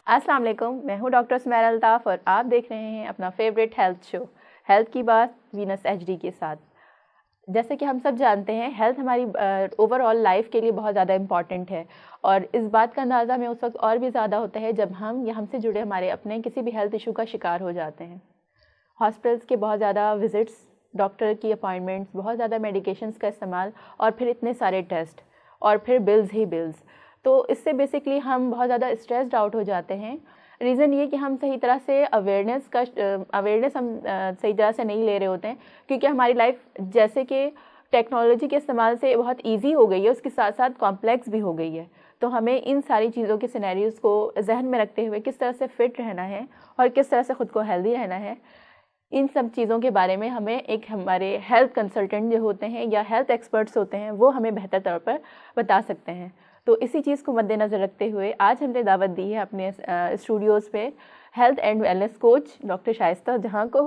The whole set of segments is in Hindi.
अस्सलाम वालेकुम, मैं हूँ डॉक्टर सुमैरा अल्ताफ़ और आप देख रहे हैं अपना फेवरेट हेल्थ शो हेल्थ की बात वीनस एचडी के साथ। जैसे कि हम सब जानते हैं हेल्थ हमारी ओवरऑल लाइफ के लिए बहुत ज़्यादा इम्पॉर्टेंट है और इस बात का अंदाज़ा हमें उस वक्त और भी ज़्यादा होता है जब हम या हमसे जुड़े हमारे अपने किसी भी हेल्थ इशू का शिकार हो जाते हैं। हॉस्पिटल्स के बहुत ज़्यादा विज़िट्स, डॉक्टर की अपॉइंटमेंट्स, बहुत ज़्यादा मेडिकेशंस का इस्तेमाल और फिर इतने सारे टेस्ट और फिर बिल्स ही बिल्स। तो इससे बेसिकली हम बहुत ज़्यादा स्ट्रेस्ड आउट हो जाते हैं। रीज़न ये कि हम सही तरह से अवेयरनेस हम सही तरह से नहीं ले रहे होते हैं, क्योंकि हमारी लाइफ जैसे कि टेक्नोलॉजी के इस्तेमाल से बहुत इजी हो गई है, उसके साथ साथ कॉम्प्लेक्स भी हो गई है। तो हमें इन सारी चीज़ों के सिनेरियोज़ को जहन में रखते हुए किस तरह से फ़िट रहना है और किस तरह से ख़ुद को हेल्दी रहना है, इन सब चीज़ों के बारे में हमें एक हमारे हेल्थ कंसल्टेंट जो होते हैं या हेल्थ एक्सपर्ट्स होते हैं वो हमें बेहतर तौर पर बता सकते हैं। तो इसी चीज़ को मद्देनज़र रखते हुए आज हमने दावत दी है अपने स्टूडियोज़ पे health and wellness coach doctor Shaista जहाँ को।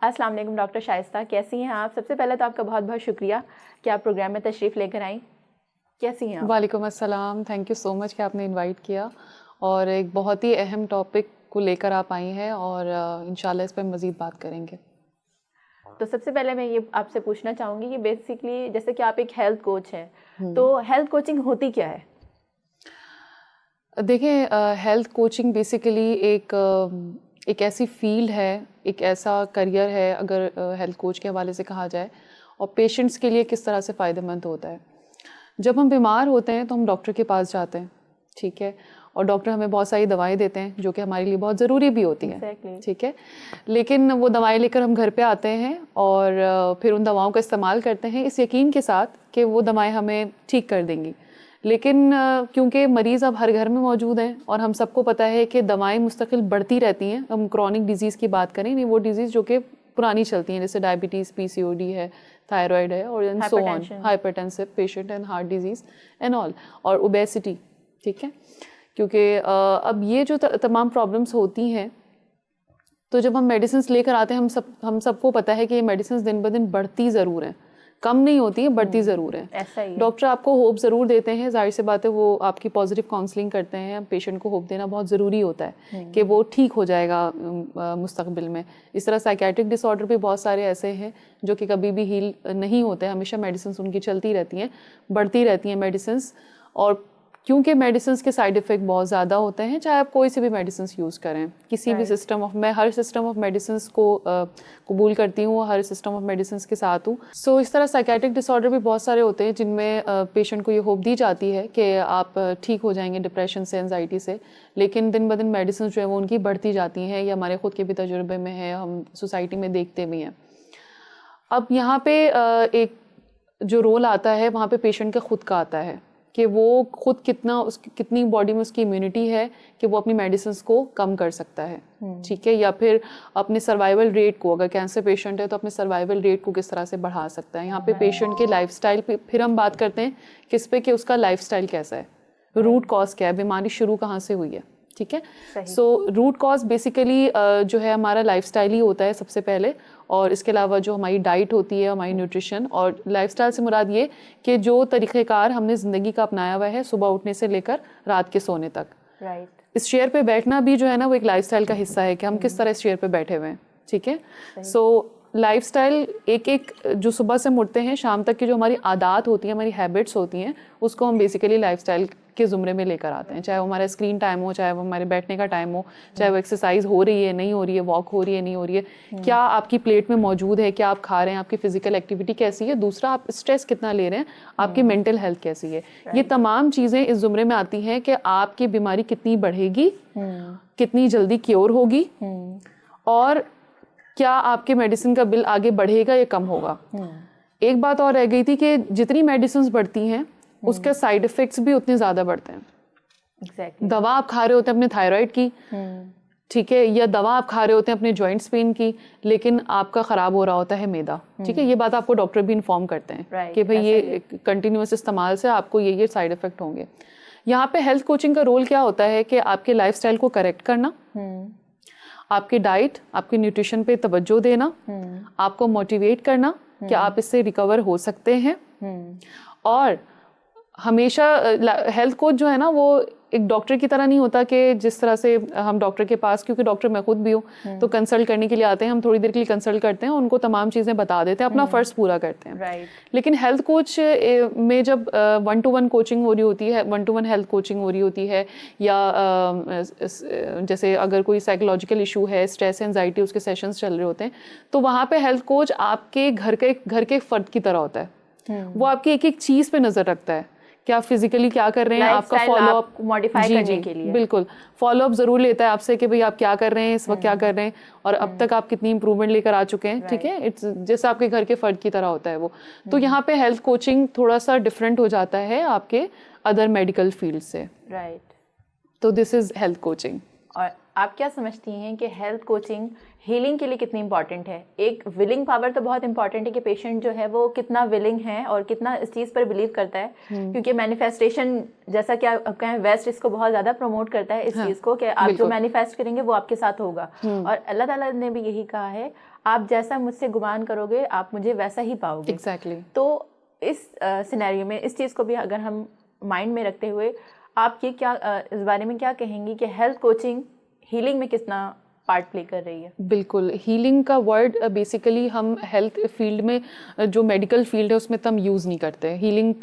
अस्सलाम वालेकुम डॉक्टर शाइस्ता, कैसी हैं आप? सबसे पहले तो आपका बहुत बहुत शुक्रिया कि आप प्रोग्राम में तशरीफ़ लेकर आई। कैसी हैं आप? वालेकुम अस्सलाम, थैंक यू सो मच कि आपने इनवाइट किया और एक बहुत ही अहम टॉपिक को लेकर आप आई हैं और इंशाल्लाह इस पर मज़ीद बात करेंगे। तो सबसे पहले मैं ये आपसे पूछना चाहूँगी कि बेसिकली जैसे कि आप एक हेल्थ कोच हैं, तो हेल्थ कोचिंग होती क्या है? देखिए, हेल्थ कोचिंग बेसिकली एक ऐसी फील्ड है, एक ऐसा करियर है अगर हेल्थ कोच के हवाले से कहा जाए, और पेशेंट्स के लिए किस तरह से फ़ायदेमंद होता है। जब हम बीमार होते हैं तो हम डॉक्टर के पास जाते हैं, ठीक है, और डॉक्टर हमें बहुत सारी दवाएं देते हैं जो कि हमारे लिए बहुत ज़रूरी भी होती हैं, ठीक है। लेकिन वो दवाएं लेकर हम घर पे आते हैं और फिर उन दवाओं का इस्तेमाल करते हैं इस यकीन के साथ कि वो दवाएं हमें ठीक कर देंगी। लेकिन क्योंकि मरीज़ अब हर घर में मौजूद हैं और हम सबको पता है कि दवाएं मुस्तकिल बढ़ती रहती हैं, हम क्रॉनिक डिजीज़ की बात करें, नहीं वो डिजीज़ जो कि पुरानी चलती हैं, जैसे डायबिटीज़, पीसीओडी है, थायराइड है और and so on, hypertensive patient and heart disease and all, और ओबेसिटी, ठीक है। क्योंकि अब ये जो तमाम प्रॉब्लम्स होती हैं, तो जब हम मेडिसिन लेकर आते हैं, हम सबको पता है कि ये मेडिसिन दिन ब दिन बढ़ती ज़रूर हैं, कम नहीं होती है, बढ़ती ज़रूर है। ऐसा ही डॉक्टर आपको होप ज़रूर देते हैं, जाहिर सी बात है, वो आपकी पॉजिटिव काउंसलिंग करते हैं। पेशेंट को होप देना बहुत ज़रूरी होता है कि वो ठीक हो जाएगा मुस्तकबिल में। इस तरह साइकेट्रिक डिसऑर्डर भी बहुत सारे ऐसे हैं जो कि कभी भी हील नहीं होते, हमेशा मेडिसिन उनकी चलती रहती हैं, बढ़ती रहती हैं मेडिसिन। और क्योंकि मेडिसिन के साइड इफ़ेक्ट बहुत ज़्यादा होते हैं, चाहे आप कोई सी भी मेडिसिन यूज़ करें, किसी भी सिस्टम ऑफ, मैं हर सिस्टम ऑफ मेडिसिन को कबूल करती हूँ, हर सिस्टम ऑफ मेडिसिन के साथ हूँ। सो इस तरह साइकेट्रिक डिसऑर्डर भी बहुत सारे होते हैं जिनमें पेशेंट को ये होप दी जाती है कि आप ठीक हो जाएंगे डिप्रेशन से, एंजाइटी से, लेकिन दिन ब दिन मेडिसिन जो है वो उनकी बढ़ती जाती हैं। ये हमारे खुद के भी तजुर्बे में है, हम सोसाइटी में देखते भी हैं। अब यहाँ पे एक जो रोल आता है वहाँ पे पेशेंट का खुद का आता है कि वो खुद कितनी बॉडी में उसकी इम्यूनिटी है कि वो अपनी मेडिसिन को कम कर सकता है, ठीक है, या फिर अपने सर्वाइवल रेट को, अगर कैंसर पेशेंट है तो अपने सर्वाइवल रेट को किस तरह से बढ़ा सकता है। यहाँ पे पेशेंट के लाइफस्टाइल पे फिर हम बात करते हैं किस पे, कि उसका लाइफस्टाइल कैसा है, रूट कॉज क्या है, बीमारी शुरू कहाँ से हुई है, ठीक है। सो रूट कॉज बेसिकली जो है हमारा लाइफस्टाइल ही होता है सबसे पहले, और इसके अलावा जो हमारी डाइट होती है, हमारी न्यूट्रिशन, और लाइफस्टाइल से मुराद ये कि जो तरीक़ेकार हमने ज़िंदगी का अपनाया हुआ है सुबह उठने से लेकर रात के सोने तक। राइट। इस चेयर पे बैठना भी जो है ना वो एक लाइफस्टाइल का हिस्सा है कि हम किस तरह इस चेयर पे बैठे हुए हैं, ठीक है। सो लाइफस्टाइल एक जो सुबह से मुड़ते हैं शाम तक की जो हमारी आदत होती है, हमारी हैबिट्स होती हैं, उसको हम बेसिकली लाइफस्टाइल के ज़ुमरे में लेकर आते हैं। चाहे वो हमारा स्क्रीन टाइम हो, चाहे वो हमारे बैठने का टाइम हो, चाहे वो एक्सरसाइज हो रही है नहीं हो रही है, वॉक हो रही है नहीं हो रही है, क्या आपकी प्लेट में मौजूद है, क्या आप खा रहे हैं, आपकी फिजिकल एक्टिविटी कैसी है, दूसरा आप स्ट्रेस कितना ले रहे हैं, आपकी मेंटल हेल्थ कैसी है। ये तमाम चीज़ें इस ज़ुमरे में आती हैं कि आपकी बीमारी कितनी बढ़ेगी, कितनी जल्दी क्योर होगी, और क्या आपके मेडिसिन का बिल आगे बढ़ेगा या कम होगा। एक बात और रह गई थी कि जितनी मेडिसिन बढ़ती हैं उसके साइड इफ़ेक्ट्स भी उतने ज़्यादा बढ़ते हैं। Exactly. दवा आप खा रहे होते हैं अपने थायराइड की, ठीक है, या दवा आप खा रहे होते हैं अपने जॉइंट्स पेन की, लेकिन आपका ख़राब हो रहा होता है मैदा, ठीक है। ये बात आपको डॉक्टर भी इन्फॉर्म करते हैं कि भाई ये कंटिन्यूस इस्तेमाल से आपको ये साइड इफ़ेक्ट होंगे। यहाँ पे हेल्थ कोचिंग का रोल क्या होता है कि आपके लाइफस्टाइल को करेक्ट करना, आपकी डाइट, आपकी न्यूट्रिशन पे तवज्जो देना, आपको मोटिवेट करना कि आप इससे रिकवर हो सकते हैं, और हमेशा हेल्थ कोच जो है ना वो एक डॉक्टर की तरह नहीं होता कि जिस तरह से हम डॉक्टर के पास, क्योंकि डॉक्टर मैं खुद भी हूँ तो कंसल्ट करने के लिए आते हैं, हम थोड़ी देर के लिए कंसल्ट करते हैं, उनको तमाम चीज़ें बता देते हैं, अपना फ़र्ज़ पूरा करते हैं। लेकिन हेल्थ कोच में जब 1-to-1 कोचिंग हो रही होती है, 1-to-1 हेल्थ कोचिंग हो रही होती है, या जैसे अगर कोई साइकोलॉजिकल इशू है, स्ट्रेस एंजाइटी, उसके सेशंस चल रहे होते हैं, तो वहाँ पे हेल्थ कोच आपके घर के फ़र्द की तरह होता है। वो आपकी एक एक चीज़ पे नज़र रखता है कि आप फिजिकली क्या कर रहे हैं, आपका फॉलोअप मॉडिफाई करने के लिए। बिल्कुल फॉलोअप ज़रूर लेता है आपसे कि भाई आप क्या कर रहे हैं इस वक्त, क्या कर रहे हैं, और अब तक आप कितनी इंप्रूवमेंट लेकर आ चुके हैं। ठीक है, इट्स जैसे आपके घर के फर्द की तरह होता है वो। तो यहाँ पे हेल्थ कोचिंग थोड़ा सा डिफरेंट हो जाता है आपके अदर मेडिकल फील्ड से। राइट, तो दिस इज़ हेल्थ कोचिंग। और आप क्या समझती हैं कि हेल्थ कोचिंग हीलिंग के लिए कितनी इंपॉर्टेंट है? एक विलिंग पावर तो बहुत इंपॉर्टेंट है कि पेशेंट जो है वो कितना विलिंग है और कितना इस चीज़ पर बिलीव करता है, क्योंकि मैनिफेस्टेशन, जैसा कि आप कहें, वेस्ट इसको बहुत ज़्यादा प्रमोट करता है इस चीज़ को कि आप जो मैनिफेस्ट करेंगे वो आपके साथ होगा। और अल्लाह ताला ने भी यही कहा है, आप जैसा मुझसे गुमान करोगे आप मुझे वैसा ही पाओगे। एग्जैक्टली। तो इस सिनेरियो में इस चीज़ को भी अगर हम माइंड में रखते हुए आप ये क्या इस बारे में क्या कहेंगी कि हेल्थ कोचिंग हीलिंग में कितना पार्ट प्ले कर रही है? बिल्कुल, हीलिंग का वर्ड बेसिकली हम हेल्थ फील्ड में, जो मेडिकल फील्ड है उसमें तम यूज़ नहीं करते। हीलिंग,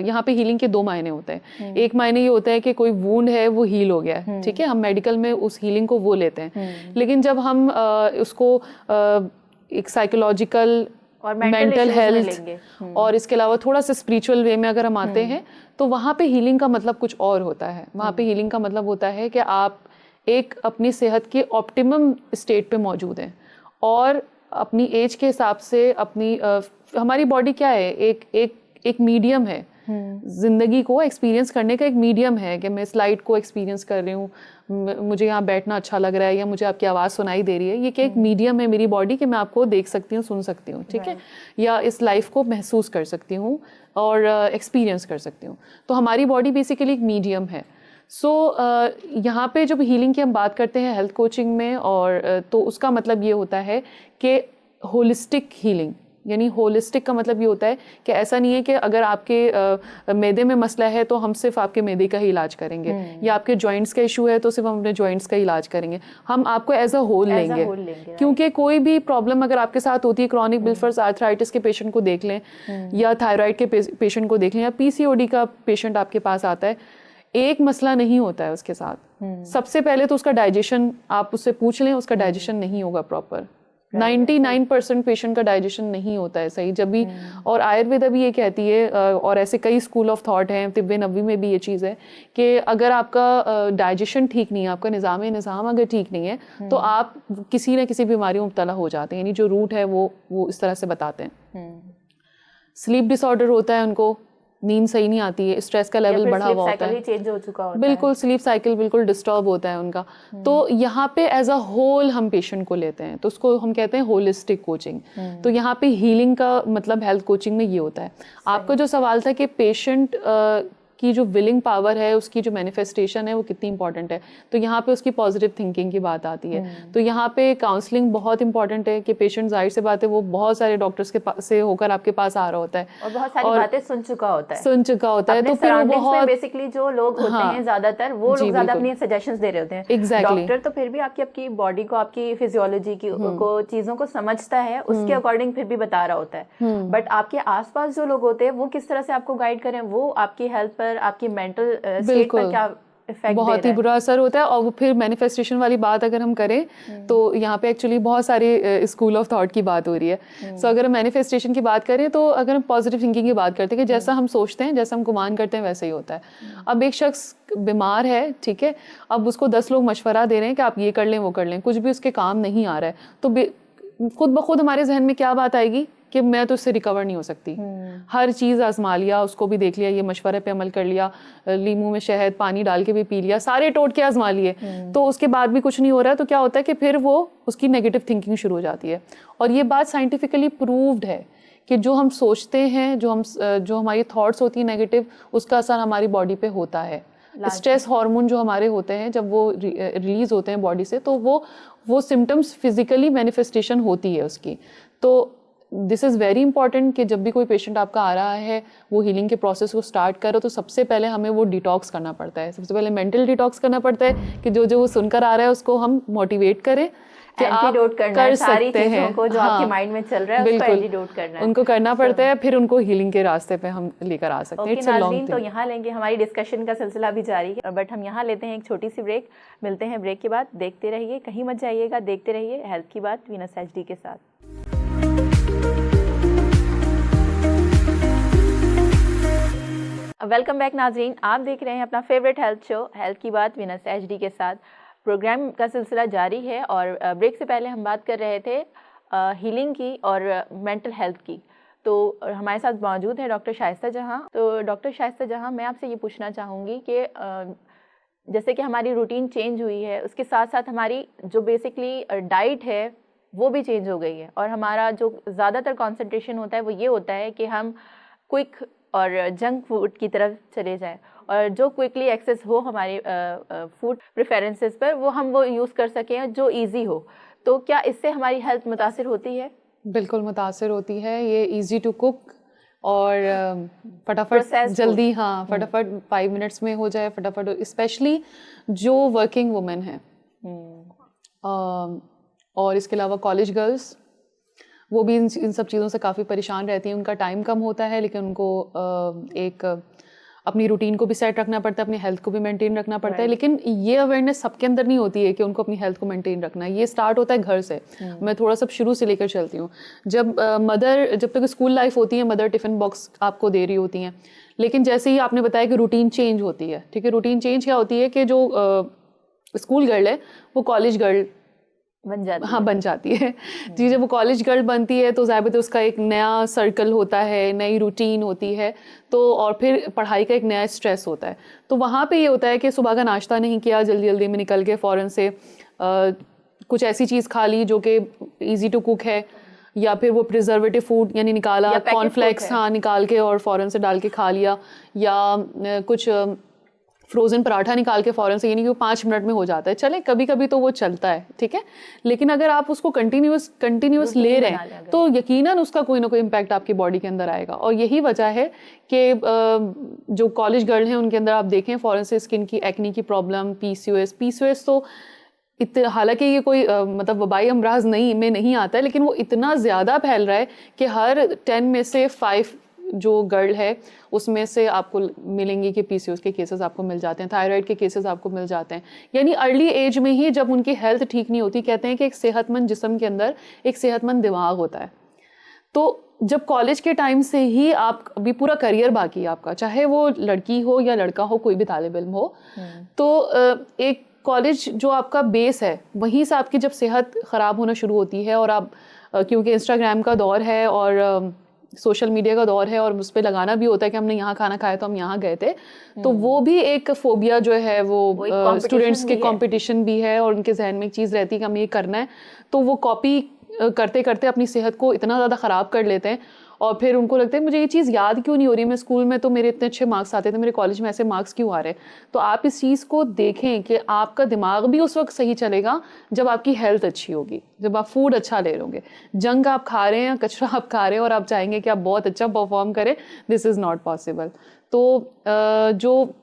यहाँ पे हीलिंग के दो मायने होते हैं। एक मायने ये होता है कि कोई वुंड है वो हील हो गया है, ठीक है, हम मेडिकल में उस हीलिंग को वो लेते हैं। लेकिन जब हम उसको एक साइकोलॉजिकल और मेंटल हेल्थ और इसके अलावा थोड़ा सा स्पिरिचुअल वे में अगर हम आते हैं, तो वहाँ पे हीलिंग का मतलब कुछ और होता है। वहाँ पे हीलिंग का मतलब होता है कि आप एक अपनी सेहत के ऑप्टिमम स्टेट पे मौजूद हैं, और अपनी एज के हिसाब से अपनी हमारी बॉडी क्या है, एक मीडियम है, जिंदगी को एक्सपीरियंस करने का एक मीडियम है कि मैं इस लाइट को एक्सपीरियंस कर रही हूँ, मुझे यहाँ बैठना अच्छा लग रहा है, या मुझे आपकी आवाज़ सुनाई दे रही है। ये क्या एक मीडियम है मेरी बॉडी कि मैं आपको देख सकती हूँ, सुन सकती हूँ, ठीक है, या इस लाइफ को महसूस कर सकती हूँ और एक्सपीरियंस कर सकती हूँ। तो हमारी बॉडी बेसिकली एक मीडियम है। सो यहाँ पे जब हीलिंग की हम बात करते हैं हेल्थ कोचिंग में, और तो उसका मतलब ये होता है कि होलिस्टिक हीलिंग, यानी होलिस्टिक का मतलब ये होता है कि ऐसा नहीं है कि अगर आपके मैदे में मसला है तो हम सिर्फ आपके मैदे का ही इलाज करेंगे, या आपके जॉइंट्स का इशू है तो सिर्फ हम अपने जॉइंट्स का इलाज करेंगे। हम आपको एज अ होल लेंगे, क्योंकि कोई भी प्रॉब्लम अगर आपके साथ होती है, क्रॉनिक बिल्फर्स आर्थराइटिस के पेशेंट को देख लें, या थायराइड के पेशेंट को देख लें, या PCOD का पेशेंट आपके पास आता है, एक मसला नहीं होता है उसके साथ। सबसे पहले तो उसका डाइजेशन, आप उससे पूछ लें, उसका डाइजेशन नहीं होगा प्रॉपर। 99% पेशेंट का डाइजेशन नहीं होता है सही जब भी। और आयुर्वेदा भी ये कहती है, और ऐसे कई स्कूल ऑफ थॉट हैं, तिब्बे नबवी में भी ये चीज़ है कि अगर आपका डाइजेशन ठीक नहीं है, आपका निज़ाम अगर ठीक नहीं है, तो आप किसी न किसी बीमारी में मुब्तला हो जाते हैं। यानी जो रूट है वो इस तरह से बताते हैं। स्लीप डिसऑर्डर होता है उनको, नींद सही नहीं आती है, स्ट्रेस का लेवल बढ़ा हुआ होता है, चेंज हो चुका होता बिल्कुल, स्लीप साइकिल बिल्कुल डिस्टर्ब होता है उनका। तो यहाँ पे एज अ होल हम पेशेंट को लेते हैं, तो उसको हम कहते हैं होलिस्टिक कोचिंग। तो यहाँ पे हीलिंग का मतलब हेल्थ कोचिंग में ये होता है। आपका जो सवाल था कि पेशेंट की जो विलिंग पावर है, उसकी जो मैनिफेस्टेशन है वो कितनी इंपॉर्टेंट है, तो यहाँ पे उसकी पॉजिटिव थिंकिंग की बात आती है। तो यहाँ पे काउंसलिंग बहुत इंपॉर्टेंट है कि पेशेंट, जाहिर से बात है, वो बहुत सारे डॉक्टर्स के पास से होकर आपके पास आ रहा होता है और बहुत सारी बातें सुन चुका होता है, तो फिर वो बहुत बेसिकली जो लोग होते हैं ज्यादातर, वो लोग ज्यादा अपनी सजेशंस दे रहे होते हैं। एग्जैक्टली। डॉक्टर तो फिर भी आपकी बॉडी को, आपकी फिजियोलॉजी को, चीजों को समझता है, उसके अकॉर्डिंग फिर भी बता रहा होता है। बट आपके आसपास जो लोग होते हैं वो किस तरह से आपको गाइड करें, वो आपकी हेल्थ पर, आपकी मेंटल स्टेट पर क्या इफेक्ट बहुत ही बुरा असर होता है। और फिर मैनिफेस्टेशन वाली बात अगर हम करें तो यहाँ पे एक्चुअली बहुत सारे स्कूल ऑफ थॉट की बात हो रही है। सो अगर हम मैनिफेस्टेशन की बात करें, तो अगर हम पॉजिटिव थिंकिंग की बात करते हैं कि जैसा हम सोचते हैं, जैसा हम गुमान करते हैं, वैसा ही होता है। अब एक शख्स बीमार है, ठीक है, अब उसको 10 लोग मशवरा दे रहे हैं कि आप ये कर लें, वो कर लें, कुछ भी उसके काम नहीं आ रहा है, तो खुद ब खुद हमारे जहन में क्या बात आएगी कि मैं तो इससे रिकवर नहीं हो सकती। हर चीज़ आजमा लिया, उसको भी देख लिया, ये मशवरे पे अमल कर लिया, लीमू में शहद पानी डाल के भी पी लिया, सारे टोटके आजमा लिए, तो उसके बाद भी कुछ नहीं हो रहा है। तो क्या होता है कि फिर वो उसकी नेगेटिव थिंकिंग शुरू हो जाती है। और ये बात साइंटिफिकली प्रूव्ड है कि जो हम सोचते हैं, जो हमारी थॉट्स होती हैं नेगेटिव, उसका असर हमारी बॉडी पे होता है। स्ट्रेस हार्मोन जो हमारे होते हैं, जब वो रिलीज होते हैं बॉडी से, तो वो सिम्टम्स फिजिकली मैनिफेस्टेशन होती है उसकी। तो दिस इज़ वेरी इंपॉर्टेंट कि जब भी कोई पेशेंट आपका आ रहा है वो हीलिंग के प्रोसेस को स्टार्ट करे तो सबसे पहले हमें वो डिटॉक्स करना पड़ता है। सबसे पहले मेंटल डिटॉक्स करना पड़ता है कि जो जो वो सुनकर आ रहा है उसको हम मोटिवेट करें कि आप कर सकते हैं, को जो आपके माइंड में चल रहा है उसको एंटीडोट करना है, उनको करना पड़ता है, फिर उनको हीलिंग के रास्ते पे हम लेकर आ सकते हैं। It's a long thing. तो यहाँ लेंगे, हमारी डिस्कशन का सिलसिला भी जारी है, बट हम यहाँ लेते हैं एक छोटी सी ब्रेक। मिलते हैं ब्रेक के बाद। देखते रहिए, कहीं मत जाइएगा, देखते रहिए हेल्थ की बात वीनस एचडी के साथ। वेलकम बैक नाजरीन, आप देख रहे हैं अपना फेवरेट हेल्थ शो हेल्थ की बात वीनस एचडी के साथ। प्रोग्राम का सिलसिला जारी है और ब्रेक से पहले हम बात कर रहे थे हीलिंग की और मेंटल हेल्थ की। तो हमारे साथ मौजूद है डॉक्टर शाइस्ता जहां। तो डॉक्टर शाइस्ता जहां, मैं आपसे ये पूछना चाहूँगी कि जैसे कि हमारी रूटीन चेंज हुई है, उसके साथ साथ हमारी जो बेसिकली डाइट है वो भी चेंज हो गई है, और हमारा जो ज़्यादातर कंसंट्रेशन होता है वो ये होता है कि हम क्विक और जंक फूड की तरफ चले जाएं, और जो क्विकली एक्सेस हो हमारे फूड प्रेफरेंसेस पर वो यूज़ कर सकें जो इजी हो। तो क्या इससे हमारी हेल्थ मुतासिर होती है? बिल्कुल मुतासिर होती है। ये इजी टू कुक और फटाफट जल्दी, हाँ फटाफट 5 मिनट्स में हो जाए फटाफट, स्पेशली जो वर्किंग वुमेन है और इसके अलावा कॉलेज गर्ल्स, वो भी इन सब चीज़ों से काफ़ी परेशान रहती हैं। उनका टाइम कम होता है, लेकिन उनको एक अपनी रूटीन को भी सेट रखना पड़ता है, अपनी हेल्थ को भी मेंटेन रखना पड़ता है। लेकिन ये अवेयरनेस सबके अंदर नहीं होती है कि उनको अपनी हेल्थ को मेंटेन रखना है। ये स्टार्ट होता है घर से। मैं थोड़ा सा शुरू से लेकर चलती हूँ। जब जब तक स्कूल लाइफ होती है, मदर टिफ़िन बॉक्स आपको दे रही होती हैं, लेकिन जैसे ही आपने बताया कि रूटीन चेंज होती है, ठीक है, रूटीन चेंज क्या होती है कि जो स्कूल गर्ल है वो कॉलेज गर्ल बन जाती है। जी, जब वो कॉलेज गर्ल बनती है तो ज़ाहिर है उसका एक नया सर्कल होता है, नई रूटीन होती है, तो और फिर पढ़ाई का एक नया स्ट्रेस होता है। तो वहाँ पे ये होता है कि सुबह का नाश्ता नहीं किया, जल्दी जल्दी में निकल के फ़ौरन से कुछ ऐसी चीज़ खा ली जो कि ईजी टू कुक है, या फिर वो प्रिजर्वेटिव फूड यानी निकाला कॉर्नफ्लेक्स, हाँ निकाल के और फ़ौरन से डाल के खा लिया, या कुछ फ्रोज़न पराठा निकाल के फ़ौरन से, यानी कि वो 5 मिनट में हो जाता है। चले कभी कभी तो वो चलता है, ठीक है, लेकिन अगर आप उसको कंटिन्यूस ले रहे हैं तो यकीनन उसका कोई ना कोई इम्पैक्ट आपकी बॉडी के अंदर आएगा। और यही वजह है कि जो कॉलेज गर्ल हैं उनके अंदर आप देखें फ़ौरन से स्किन की एक्नी की प्रॉब्लम, पीसीओएस तो हालांकि ये कोई मतलब वबाई अमराज नहीं आता है, लेकिन वो इतना ज़्यादा फैल रहा है कि हर 10 में से 5 जो गर्ल है उसमें से आपको मिलेंगे कि पीसीओएस के केसेस आपको मिल जाते हैं, थायराइड के केसेस आपको मिल जाते हैं। यानी अर्ली एज में ही जब उनकी हेल्थ ठीक नहीं होती, कहते हैं कि एक सेहतमंद जिस्म के अंदर एक सेहतमंद दिमाग होता है। तो जब कॉलेज के टाइम से ही आप, अभी पूरा करियर बाकी है आपका, चाहे वो लड़की हो या लड़का हो, कोई भी तालिब इल्म हो, तो एक कॉलेज जो आपका बेस है, वहीं से आपकी जब सेहत ख़राब होना शुरू होती है, और आप क्योंकि इंस्टाग्राम का दौर है और सोशल मीडिया का दौर है, और उस पर लगाना भी होता है कि हमने यहाँ खाना खाया तो हम यहाँ गए थे, तो वो भी एक फोबिया जो है वो स्टूडेंट्स के कंपटीशन भी है, और उनके जहन में एक चीज़ रहती है कि हमें ये करना है, तो वो कॉपी करते करते अपनी सेहत को इतना ज़्यादा ख़राब कर लेते हैं, और फिर उनको लगता है मुझे ये चीज़ याद क्यों नहीं हो रही, मैं स्कूल में तो मेरे इतने अच्छे मार्क्स आते थे, मेरे कॉलेज में ऐसे मार्क्स क्यों आ रहे हैं। तो आप इस चीज़ को देखें कि आपका दिमाग भी उस वक्त सही चलेगा जब आपकी हेल्थ अच्छी होगी, जब आप फूड अच्छा ले लोगे। जंक आप खा रहे हैं, कचरा आप खा रहे हैं, और आप चाहेंगे कि आप बहुत अच्छा परफॉर्म करें, दिस इज़ नॉट पॉसिबल। तो जो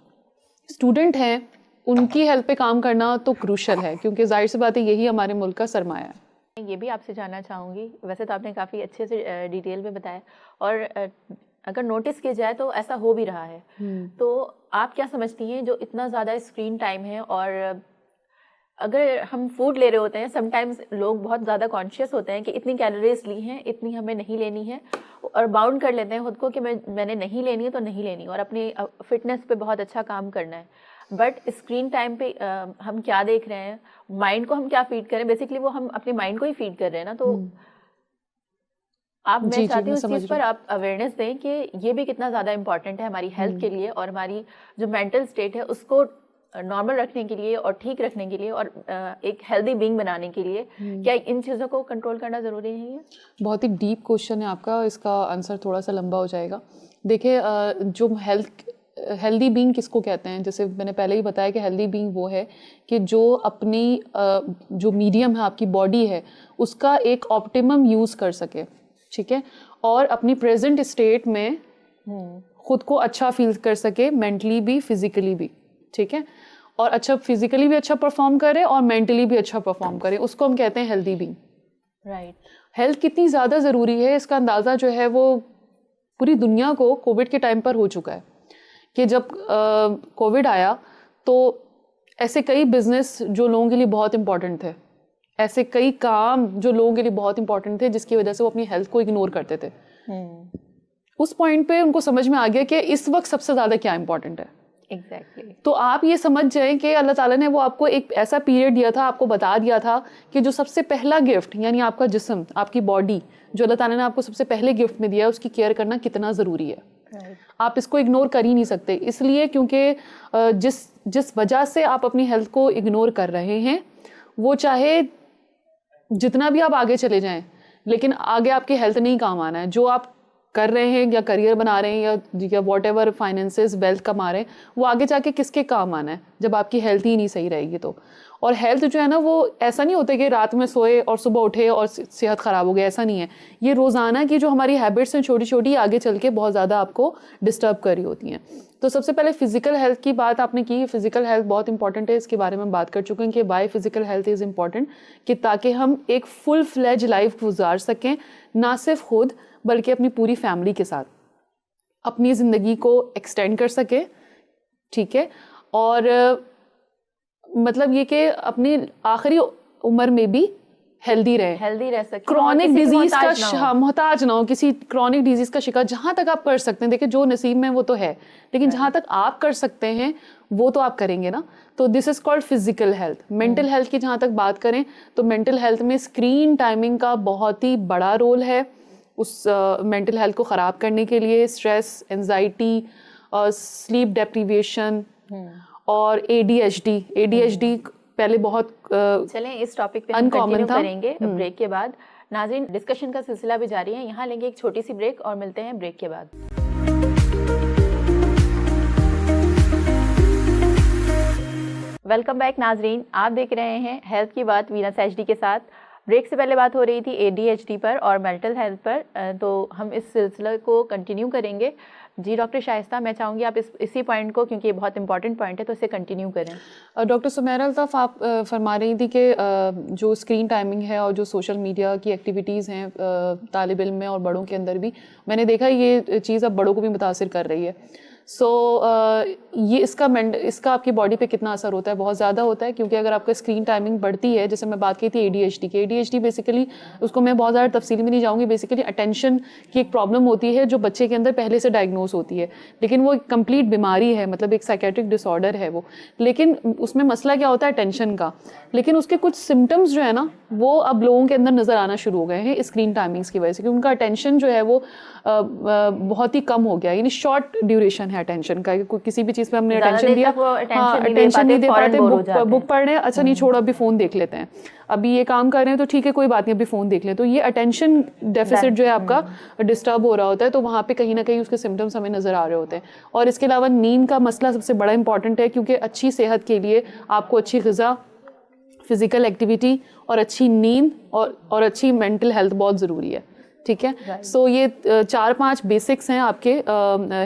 स्टूडेंट हैं उनकी हेल्थ पे काम करना तो क्रूशल है, क्योंकि जाहिर सी बात है यही हमारे मुल्क का सरमाया है। ये भी आपसे जानना चाहूँगी, वैसे तो आपने काफ़ी अच्छे से डिटेल में बताया, और अगर नोटिस किया जाए तो ऐसा हो भी रहा है। तो आप क्या समझती हैं, जो इतना ज़्यादा स्क्रीन टाइम है, और अगर हम फूड ले रहे होते हैं, समटाइम्स लोग बहुत ज़्यादा कॉन्शियस होते हैं कि इतनी कैलोरीज ली हैं, इतनी हमें नहीं लेनी है, और बाउंड कर लेते हैं खुद को कि मैंने नहीं लेनी है तो नहीं लेनी, और अपनी फिटनेस पे बहुत अच्छा काम करना है। बट स्क्रीन टाइम पे हम क्या देख रहे हैं, माइंड को हम क्या फीड करें, बेसिकली वो हम अपने माइंड को ही फीड कर रहे हैं ना। तो मैं चाहती हूँ इस चीज़ पर आप अवेयरनेस दें कि ये भी कितना ज़्यादा इम्पॉर्टेंट है हमारी हेल्थ के लिए, और हमारी जो मेंटल स्टेट है उसको नॉर्मल रखने के लिए और ठीक रखने के लिए, और एक हेल्दी बीइंग बनाने के लिए क्या इन चीज़ों को कंट्रोल करना ज़रूरी है? ये बहुत ही डीप क्वेश्चन है आपका, इसका आंसर थोड़ा सा लंबा हो जाएगा। देखिए, जो हेल्दी बीइंग किसको कहते हैं, जैसे मैंने पहले ही बताया कि हेल्दी बीइंग वो है कि जो अपनी जो मीडियम है, आपकी बॉडी है, उसका एक ऑप्टिमम यूज़ कर सके। ठीक है, और अपनी प्रेजेंट स्टेट में खुद को अच्छा फील कर सके, मेंटली भी फिजिकली भी, ठीक है, और अच्छा फिजिकली भी अच्छा परफॉर्म करे और मेंटली भी अच्छा परफॉर्म करे, उसको हम कहते हैं हेल्दी बीइंग। राइट। हेल्थ कितनी ज़्यादा ज़रूरी है इसका अंदाज़ा जो है वो पूरी दुनिया को कोविड के टाइम पर हो चुका है कि जब कोविड आया तो ऐसे कई बिजनेस जो लोगों के लिए बहुत इंपॉर्टेंट थे, ऐसे कई काम जो लोगों के लिए बहुत इंपॉर्टेंट थे जिसकी वजह से वो अपनी हेल्थ को इग्नोर करते थे। उस पॉइंट पे उनको समझ में आ गया कि इस वक्त सबसे ज़्यादा क्या इंपॉर्टेंट है। एग्जैक्टली। तो आप ये समझ जाएं कि अल्लाह ताला ने वो आपको एक ऐसा पीरियड दिया था, आपको बता दिया था कि जो सबसे पहला गिफ्ट यानी आपका जिस्म, आपकी बॉडी, जो अल्लाह ताला ने आपको सबसे पहले गिफ्ट में दिया है, उसकी केयर करना कितना ज़रूरी है। आप इसको इग्नोर कर ही नहीं सकते, इसलिए क्योंकि जिस वजह से आप अपनी हेल्थ को इग्नोर कर रहे हैं, वो चाहे जितना भी आप आगे चले जाएं, लेकिन आगे आपकी हेल्थ नहीं काम आना है। जो आप कर रहे हैं या करियर बना रहे हैं या वॉट एवर फाइनेंसेस वेल्थ कमा रहे हैं, वो आगे जाके किसके काम आना है जब आपकी हेल्थ ही नहीं सही रहेगी तो। और हेल्थ जो है ना, वो ऐसा नहीं होता कि रात में सोए और सुबह उठे और सेहत ख़राब हो गई, ऐसा नहीं है। ये रोज़ाना की जो हमारी हैबिट्स हैं छोटी छोटी, आगे चल के बहुत ज़्यादा आपको डिस्टर्ब कर रही होती हैं। तो सबसे पहले फिजिकल हेल्थ की बात आपने की। फिजिकल हेल्थ बहुत इंपॉर्टेंट है, इसके बारे में बात कर चुके हैं कि why physical health is important, कि ताकि हम एक फुल फ्लेज लाइफ गुजार सकें, ना सिर्फ खुद बल्कि अपनी पूरी फैमिली के साथ अपनी ज़िंदगी को एक्सटेंड कर सके, ठीक है, और मतलब ये कि अपनी आखिरी उम्र में भी हेल्दी रह सके, क्रॉनिक डिजीज का मोहताज ना हो, किसी क्रॉनिक डिजीज का शिकार जहाँ तक आप कर सकते हैं। देखिए जो नसीब में वो तो है, लेकिन जहाँ तक आप कर सकते हैं वो तो आप करेंगे ना। तो this is called physical health. Mental health की जहाँ तक बात करें तो मेंटल हेल्थ में स्क्रीन टाइमिंग का बहुत ही बड़ा रोल है उस मेंटल हेल्थ को ख़राब करने के लिए। स्ट्रेस, एंजाइटी, स्लीप डेप्रीवेशन और ADHD पहले बहुत चलें इस टॉपिक पे हम कंटिन्यू करेंगे ब्रेक के बाद। नाज़रीन, डिस्कशन का सिलसिला भी जारी है, यहाँ लेंगे एक छोटी सी ब्रेक और मिलते हैं ब्रेक के बाद। वेलकम बैक नाज़रीन, आप देख रहे हैं हेल्थ की बात वीनस HD के साथ। ब्रेक से पहले बात हो रही थी ADHD पर और मेंटल हेल्थ पर, तो हम इस सिलसिले को कंटिन्यू करेंगे। जी डॉक्टर शाइस्ता, मैं चाहूँगी आप इसी पॉइंट को, क्योंकि ये बहुत इंपॉर्टेंट पॉइंट है, तो इसे कंटिन्यू करें। डॉक्टर सुमेरा अल्ताफ़, आप फरमा रही थी कि जो स्क्रीन टाइमिंग है और जो सोशल मीडिया की एक्टिविटीज़ हैं तालिब इल्म में और बड़ों के अंदर भी, मैंने देखा ये चीज़ अब बड़ों को भी मुतासिर कर रही है। ये इसका आपकी बॉडी पे कितना असर होता है? बहुत ज़्यादा होता है, क्योंकि अगर आपका स्क्रीन टाइमिंग बढ़ती है, जैसे मैं बात की थी ADHD की, ADHD बेसिकली, उसको मैं बहुत ज़्यादा तफसील में नहीं जाऊँगी, बेसिकली अटेंशन की एक प्रॉब्लम होती है जो बच्चे के अंदर पहले से डायग्नोस होती है, लेकिन वो एक कंप्लीट बीमारी है, मतलब एक साइकेट्रिक डिसऑर्डर है वो। लेकिन उसमें मसला क्या होता है? अटेंशन का। लेकिन उसके कुछ सिम्टम्स जो है ना, वो अब लोगों के अंदर नज़र आना शुरू हो गए हैं स्क्रीन टाइमिंग्स की वजह से, क्योंकि उनका अटेंशन जो है वो बहुत ही कम हो गया, यानी शॉर्ट ड्यूरेशन है अटेंशन का। किसी भी चीज़ पे हमने अटेंशन दिया, अटेंशन नहीं दे पाते, बुक पढ़ रहे हैं, अच्छा नहीं छोड़ो अभी फ़ोन देख लेते हैं, अभी ये काम कर रहे हैं तो ठीक है कोई बात नहीं अभी फ़ोन देख लें। तो ये अटेंशन डेफिसिट जो है आपका डिस्टर्ब हो रहा होता है, तो वहाँ पे कहीं ना कहीं उसके सिम्टम्स हमें नज़र आ रहे होते हैं। और इसके अलावा नींद का मसला सबसे बड़ा इंपॉर्टेंट है, क्योंकि अच्छी सेहत के लिए आपको अच्छी ग़िज़ा, फिज़िकल एक्टिविटी और अच्छी नींद और अच्छी मेंटल हेल्थ बहुत ज़रूरी है, ठीक है। सो ये 4-5 बेसिक्स हैं आपके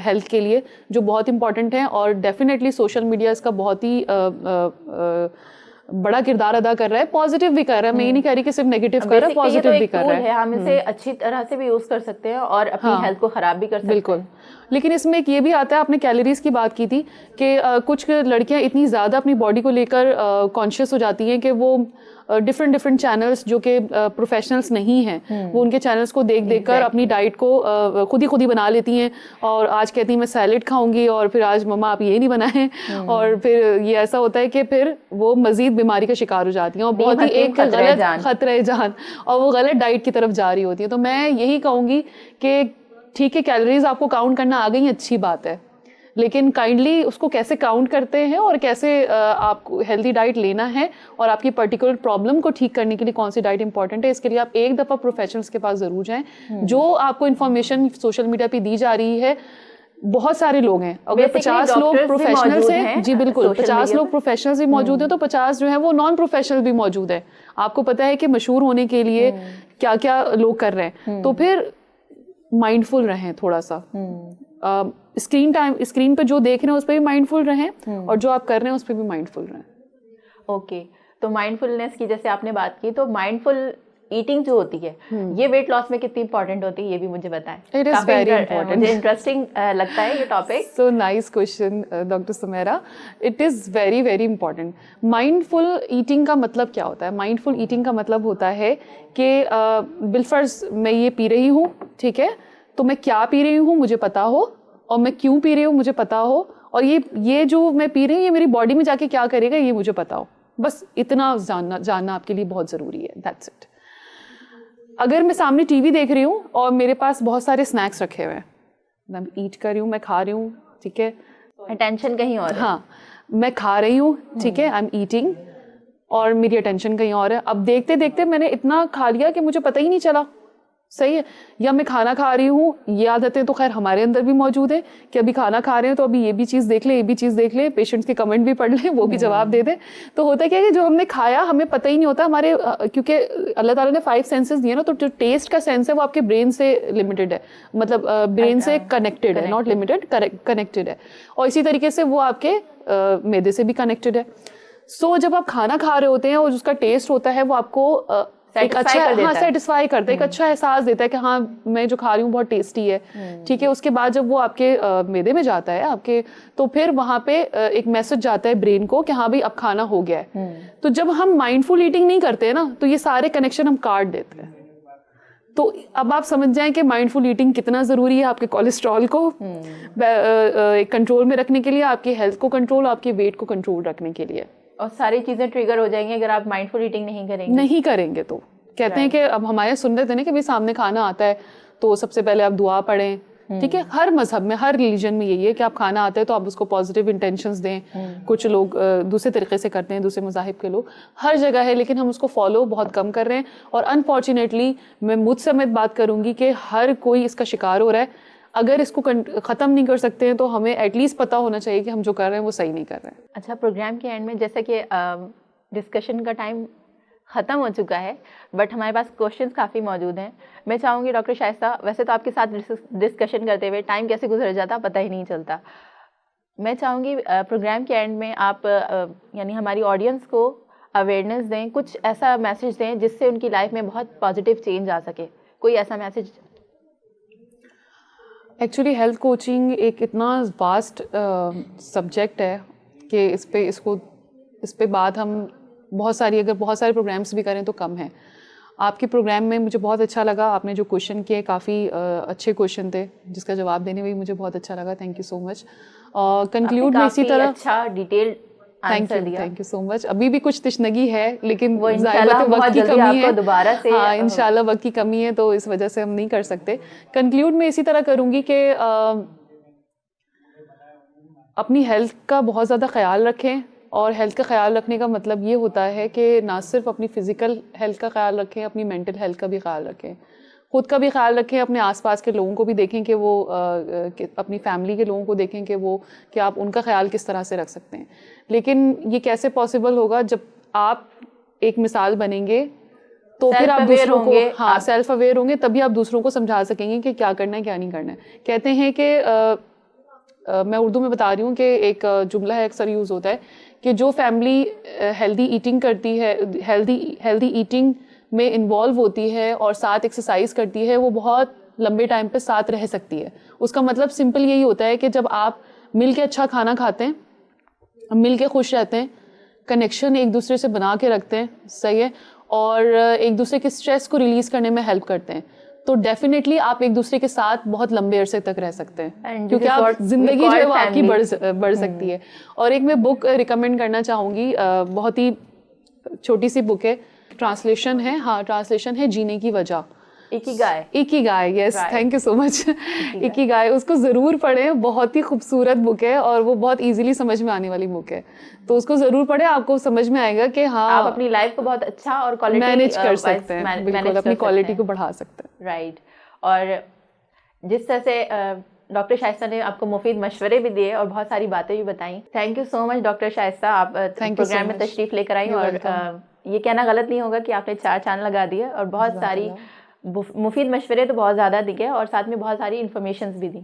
हेल्थ के लिए जो बहुत इंपॉर्टेंट हैं, और डेफिनेटली सोशल मीडिया इसका बहुत ही बड़ा किरदार अदा कर रहा है, पॉजिटिव भी कर रहा है। मैं ये नहीं कह रही कि सिर्फ नेगेटिव कर रहा है, पॉजिटिव भी कर रहा है। हम इसे अच्छी तरह से भी यूज कर सकते हैं और अपनी हेल्थ को खराब भी कर सकते हैं। बिल्कुल। लेकिन इसमें एक ये भी आता है, आपने कैलोरीज की बात की थी कि कुछ लड़कियां इतनी ज़्यादा अपनी बॉडी को लेकर कॉन्शियस हो जाती हैं कि वो डिफरेंट चैनल्स जो कि प्रोफेशनल्स नहीं हैं, वो उनके चैनल्स को देख कर अपनी डाइट को खुद ही बना लेती हैं, और आज कहती हैं मैं सैलेड खाऊंगी, और फिर आज मम्मा आप ये नहीं बनाएं, और फिर ये ऐसा होता है कि फिर वो मजीद बीमारी का शिकार हो जाती हैं और बहुत ही एक गलत खतरे जान और वो गलत डाइट की तरफ जा रही होती है। तो मैं यही कहूँगी कि ठीक है, कैलोरीज आपको काउंट करना आ गई, अच्छी बात है, लेकिन काइंडली उसको कैसे काउंट करते हैं और कैसे आपको हेल्दी डाइट लेना है और आपकी पर्टिकुलर प्रॉब्लम को ठीक करने के लिए कौन सी डाइट इंपॉर्टेंट है, इसके लिए आप एक दफ़ा प्रोफेशनल्स के पास ज़रूर जाएं। जो आपको इन्फॉर्मेशन सोशल मीडिया पे दी जा रही है, बहुत सारे लोग हैं, अगर 50 लोग प्रोफेशनल्स हैं, जी बिल्कुल, 50 लोग प्रोफेशनल्स भी मौजूद हैं, तो 50 जो है वो नॉन प्रोफेशनल भी मौजूद है। आपको पता है कि मशहूर होने के लिए क्या क्या लोग कर रहे हैं, तो फिर माइंडफुल रहें थोड़ा सा। स्क्रीन पे जो देख रहे हैं उस पर भी माइंडफुल रहें और जो आप कर रहे हैं उस पर भी माइंडफुल रहें। ओके, तो माइंडफुलनेस की जैसे आपने बात की, तो माइंडफुल ईटिंग जो होती है ये वेट लॉस में कितनी इंपॉर्टेंट होती है, ये भी मुझे बताएं। इट इज़ वेरी इंपॉर्टेंट, मुझे इंटरेस्टिंग लगता है ये topic. So nice question doctor Sumera, it is very very important. Mindful eating का मतलब क्या होता है? माइंडफुल ईटिंग का मतलब होता है कि बिलफर्ज मैं ये पी रही हूँ, ठीक है, तो मैं क्या पी रही हूँ मुझे पता हो, और मैं क्यों पी रही हूँ मुझे पता हो, और ये जो मैं पी रही हूँ ये मेरी बॉडी में जाके क्या करेगा ये मुझे पता हो। बस इतना जानना आपके लिए बहुत ज़रूरी है, दैट्स इट। अगर मैं सामने टीवी देख रही हूँ और मेरे पास बहुत सारे स्नैक्स रखे हुए हैं, मैं ईट कर रही हूँ, मैं खा रही हूँ, ठीक है, अटेंशन कहीं और है। हाँ, मैं खा रही हूँ, ठीक है, आई एम ईटिंग, और मेरी अटेंशन कहीं और है। अब देखते देखते मैंने इतना खा लिया कि मुझे पता ही नहीं चला, सही है। या मैं खाना खा रही हूँ, ये आदतें तो खैर हमारे अंदर भी मौजूद है कि अभी खाना खा रहे हैं तो अभी ये भी चीज़ देख ले, ये भी चीज़ देख ले, पेशेंट्स के कमेंट भी पढ़ लें, वो भी जवाब दे दें। तो होता क्या है कि जो हमने खाया हमें पता ही नहीं होता हमारे, क्योंकि अल्लाह ताला ने 5 सेंसेस दिए ना, तो जो टेस्ट का सेंस है वो आपके ब्रेन से लिमिटेड है, मतलब ब्रेन से कनेक्टेड है, नॉट लिमिटेड, कनेक्टेड है। और इसी तरीके से वो आपके मैदे से भी कनेक्टेड है। सो जब आप खाना खा रहे होते हैं और उसका टेस्ट होता है वो आपको एक अच्छा, हाँ, सेटिस्फाई करता है, एक अच्छा एहसास देता है कि हाँ मैं जो खा रही हूँ बहुत टेस्टी है, ठीक है। उसके बाद जब वो आपके मैदे में जाता है आपके, तो फिर वहाँ पे एक मैसेज जाता है ब्रेन को कि हाँ भाई अब खाना हो गया है। तो जब हम माइंडफुल ईटिंग नहीं करते हैं ना, तो ये सारे कनेक्शन हम काट देते हैं। तो अब आप समझ जाएं कि माइंडफुल ईटिंग कितना ज़रूरी है आपके कोलेस्ट्रॉल को कंट्रोल में रखने के लिए, आपकी हेल्थ को कंट्रोल, आपके वेट को कंट्रोल रखने के लिए। और सारी चीज़ें ट्रिगर हो जाएंगी अगर आप माइंडफुल ईटिंग नहीं करेंगे तो कहते हैं कि अब हमारे सुन रहे थे ना कि भाई सामने खाना आता है तो सबसे पहले आप दुआ पढ़ें, ठीक है। हर मजहब में, हर रिलीजन में यही है कि आप खाना आता है तो आप उसको पॉजिटिव इंटेंशंस दें। कुछ लोग दूसरे तरीके से करते हैं, दूसरे मज़ाहिब के लोग, हर जगह है, लेकिन हम उसको फॉलो बहुत कम कर रहे हैं। और अनफॉर्चुनेटली मैं मुझ समेत बात करूंगी कि हर कोई इसका शिकार हो रहा है। अगर इसको ख़त्म नहीं कर सकते हैं तो हमें एटलीस्ट पता होना चाहिए कि हम जो कर रहे हैं वो सही नहीं कर रहे हैं। अच्छा, प्रोग्राम के एंड में जैसे कि डिस्कशन का टाइम ख़त्म हो चुका है, बट हमारे पास क्वेश्चंस काफ़ी मौजूद हैं। मैं चाहूँगी डॉक्टर शाइस्ता, वैसे तो आपके साथ डिस्कशन करते हुए टाइम कैसे गुजर जाता पता ही नहीं चलता। मैं चाहूँगी प्रोग्राम के एंड में आप यानी हमारी ऑडियंस को अवेयरनेस दें, कुछ ऐसा मैसेज दें जिससे उनकी लाइफ में बहुत पॉजिटिव चेंज आ सके। कोई ऐसा मैसेज? एक्चुअली हेल्थ कोचिंग एक इतना वास्ट सब्जेक्ट है कि इस पे बात हम बहुत सारे प्रोग्राम्स भी करें तो कम है। आपके प्रोग्राम में मुझे बहुत अच्छा लगा, आपने जो क्वेश्चन किए काफ़ी अच्छे क्वेश्चन थे, जिसका जवाब देने में भी मुझे बहुत अच्छा लगा। Thank you so much. Conclude में इसी तरह अच्छा detailed thank you so much. अभी भी कुछ तशनगी है, लेकिन वो इंशाल्लाह वक्त की कमी है, दोबारा से हाँ इंशाल्लाह वक्त की कमी है, तो इस वजह से हम नहीं कर सकते। कंक्लूड में इसी तरह करूँगी कि अपनी हेल्थ का बहुत ज़्यादा ख्याल रखें, और हेल्थ का ख्याल रखने का मतलब ये होता है कि ना सिर्फ अपनी फ़िज़िकल हेल्थ का ख्याल रखें, अपनी मेंटल हेल्थ का भी ख्याल रखें, ख़ुद का भी ख्याल रखें, अपने आसपास के लोगों को भी देखें कि वो अपनी फैमिली के लोगों को देखें कि आप उनका ख्याल किस तरह से रख सकते हैं। लेकिन ये कैसे पॉसिबल होगा? जब आप एक मिसाल बनेंगे तो फिर आप दूसरों को, हाँ, सेल्फ अवेयर होंगे, तभी आप दूसरों को समझा सकेंगे कि क्या करना है क्या नहीं करना है। कहते हैं कि मैं उर्दू में बता रही हूँ कि एक जुमला है, अक्सर यूज़ होता है कि जो फैमिली हेल्दी ईटिंग करती है, हेल्दी ईटिंग में इन्वॉल्व होती है और साथ एक्सरसाइज करती है, वो बहुत लंबे टाइम पे साथ रह सकती है। उसका मतलब सिंपल यही होता है कि जब आप मिल के अच्छा खाना खाते हैं, मिल के खुश रहते हैं, कनेक्शन एक दूसरे से बना के रखते हैं, सही है, और एक दूसरे के स्ट्रेस को रिलीज़ करने में हेल्प करते हैं, तो डेफिनेटली आप एक दूसरे के साथ बहुत लंबे अरसे तक रह सकते हैं, क्योंकि आप जिंदगी जो है वो आपकी बढ़ सकती है। और एक मैं बुक रिकमेंड करना चाहूँगी, बहुत ही छोटी सी बुक है, ट्रांसलेशन है जीने की वजह, Ikigai, yes, thank you so much. Ikigai, उसको ज़रूर पढ़ें, बहुत ही खूबसूरत बुक है और वो बहुत इजीली समझ में आने वाली बुक है, तो उसको ज़रूर पढ़ें, आपको समझ में आएगा कि हाँ आप अपनी लाइफ को बहुत अच्छा और क्वालिटी मैनेज कर सकते हैं, बिल्कुल अपनी क्वालिटी को बढ़ा सकते हैं। राइट। और जिस तरह से डॉक्टर शाइस्ता ने आपको मुफीद मशवरे भी दिए और बहुत सारी बातें भी बताई, thank you so much doctor Shaista, आप प्रोग्राम में तशरीफ़ लेकर आई, और ये कहना गलत नहीं होगा कि आपने 4 चांद लगा दिए और बहुत सारी मुफीद मशवरे तो बहुत ज़्यादा दिए और साथ में बहुत सारी इन्फॉर्मेशन भी दी।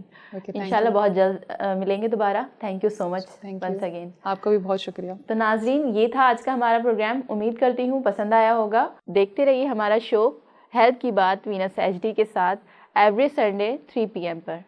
इंशाल्लाह बहुत जल्द मिलेंगे दोबारा। Thank you so much once again. आपका भी बहुत शुक्रिया। तो नाजरीन, ये था आज का हमारा प्रोग्राम। उम्मीद करती हूँ पसंद आया होगा। देखते रहिए हमारा शो हेल्थ की बात वीनस एचडी के साथ एवरी संडे 3 PM पर।